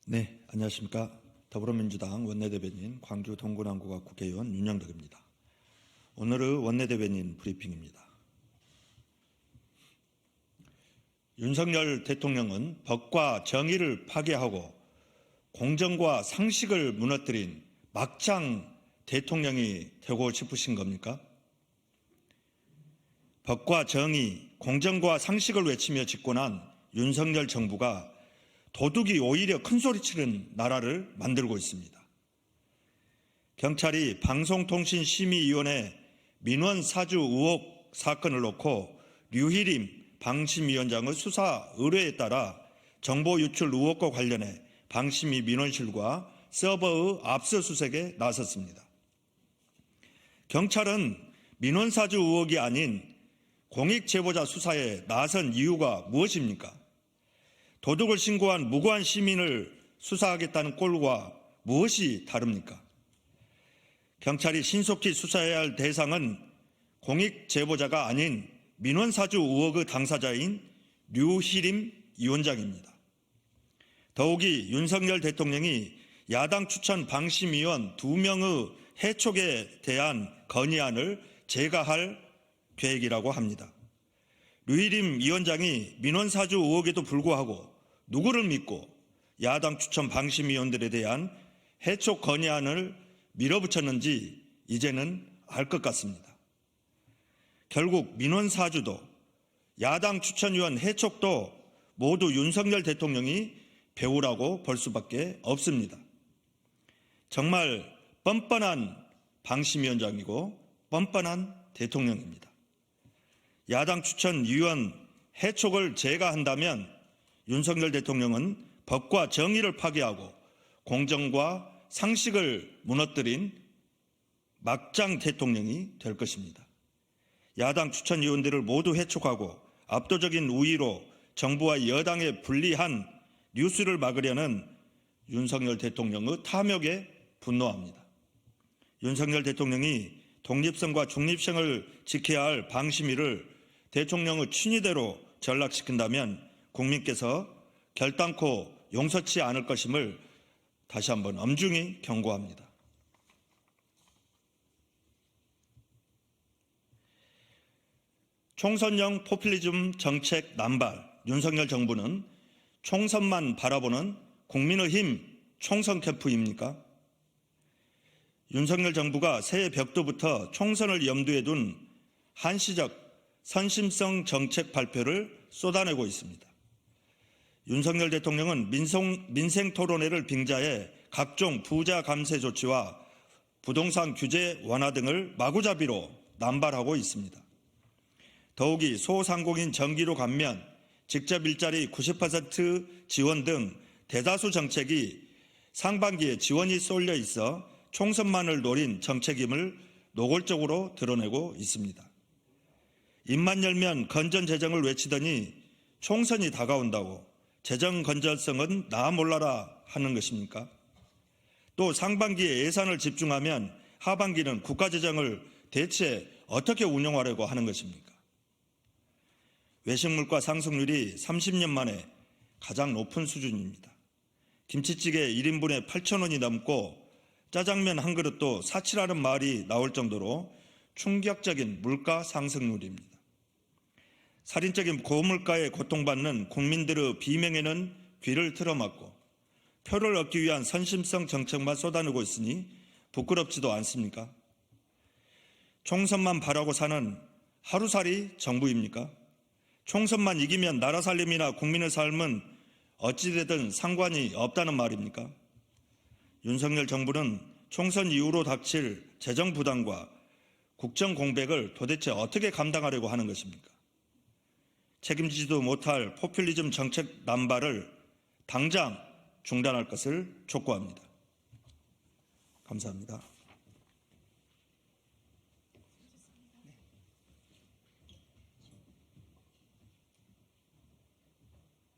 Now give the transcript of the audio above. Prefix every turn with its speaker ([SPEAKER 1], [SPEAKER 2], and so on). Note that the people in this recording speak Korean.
[SPEAKER 1] 네, 안녕하십니까. 더불어민주당 원내대변인 광주 동구남구가 국회의원 윤영덕입니다. 오늘의 원내대변인 브리핑입니다. 윤석열 대통령은 법과 정의를 파괴하고 공정과 상식을 무너뜨린 막장 대통령이 되고 싶으신 겁니까? 법과 정의, 공정과 상식을 외치며 집권한 윤석열 정부가 도둑이 오히려 큰소리치는 나라를 만들고 있습니다. 경찰이 방송통신심의위원회 민원 사주 의혹 사건을 놓고 류희림 방심위원장의 수사 의뢰에 따라 정보 유출 의혹과 관련해 방심위 민원실과 서버의 압수수색에 나섰습니다. 경찰은 민원 사주 의혹이 아닌 공익제보자 수사에 나선 이유가 무엇입니까? 도둑을 신고한 무고한 시민을 수사하겠다는 꼴과 무엇이 다릅니까? 경찰이 신속히 수사해야 할 대상은 공익제보자가 아닌 민원사주 의혹의 당사자인 류희림 위원장입니다. 더욱이 윤석열 대통령이 야당 추천 방심위원 2명의 해촉에 대한 건의안을 제거할 계획이라고 합니다. 류희림 위원장이 민원사주 의혹에도 불구하고 누구를 믿고 야당 추천 방심위원들에 대한 해촉 건의안을 밀어붙였는지 이제는 알 것 같습니다. 결국 민원사주도 야당 추천위원 해촉도 모두 윤석열 대통령이 배우라고 볼 수밖에 없습니다. 정말 뻔뻔한 방심위원장이고 뻔뻔한 대통령입니다. 야당 추천위원 해촉을 제거한다면 윤석열 대통령은 법과 정의를 파괴하고 공정과 상식을 무너뜨린 막장 대통령이 될 것입니다. 야당 추천위원들을 모두 해촉하고 압도적인 우위로 정부와 여당의 불리한 뉴스를 막으려는 윤석열 대통령의 탐욕에 분노합니다. 윤석열 대통령이 독립성과 중립성을 지켜야 할 방심위를 대통령의 친위대로 전락시킨다면 국민께서 결단코 용서치 않을 것임을 다시 한번 엄중히 경고합니다. 총선형 포퓰리즘 정책 남발, 윤석열 정부는 총선만 바라보는 국민의힘 총선 캠프입니까? 윤석열 정부가 새해 벽두부터 총선을 염두에 둔 한시적 선심성 정책 발표를 쏟아내고 있습니다. 윤석열 대통령은 민생토론회를 빙자해 각종 부자 감세 조치와 부동산 규제 완화 등을 마구잡이로 남발하고 있습니다. 더욱이 소상공인 전기료 감면, 직접 일자리 90% 지원 등 대다수 정책이 상반기에 지원이 쏠려 있어 총선만을 노린 정책임을 노골적으로 드러내고 있습니다. 입만 열면 건전재정을 외치더니 총선이 다가온다고 재정 건전성은 나 몰라라 하는 것입니까? 또 상반기에 예산을 집중하면 하반기는 국가재정을 대체 어떻게 운영하려고 하는 것입니까? 외식물가 상승률이 30년 만에 가장 높은 수준입니다. 김치찌개 1인분에 8,000원이 넘고 짜장면 한 그릇도 사치라는 말이 나올 정도로 충격적인 물가 상승률입니다. 살인적인 고물가에 고통받는 국민들의 비명에는 귀를 틀어막고 표를 얻기 위한 선심성 정책만 쏟아내고 있으니 부끄럽지도 않습니까? 총선만 바라고 사는 하루살이 정부입니까? 총선만 이기면 나라 살림이나 국민의 삶은 어찌되든 상관이 없다는 말입니까? 윤석열 정부는 총선 이후로 닥칠 재정 부담과 국정 공백을 도대체 어떻게 감당하려고 하는 것입니까? 책임지지도 못할 포퓰리즘 정책 남발을 당장 중단할 것을 촉구합니다. 감사합니다.